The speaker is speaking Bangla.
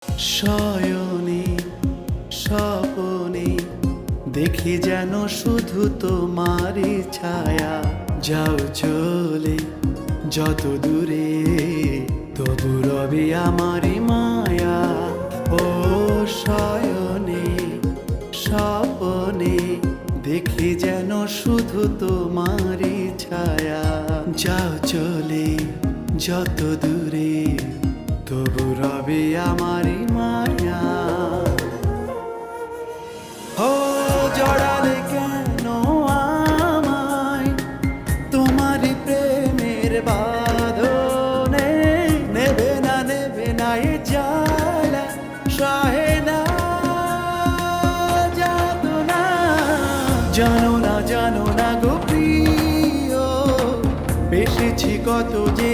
শয়নে স্বপনে দেখি যেন শুধু তোমারই ছায়া। যাও চলে যত দূরে, তবু রবে আমারই মায়া। ও শয়নে স্বপনে দেখি যেন শুধু তোমারই ছায়া। যাও চলে যত দূরে, তবু রবে আমারই মায়া। ও জড়ালে কেন আমায় তোমারই প্রেমের বাঁধনে? নেবে না এ জ্বালা সহে না যাতনা। জানো না গো প্রিয়, বেসেছি কত যে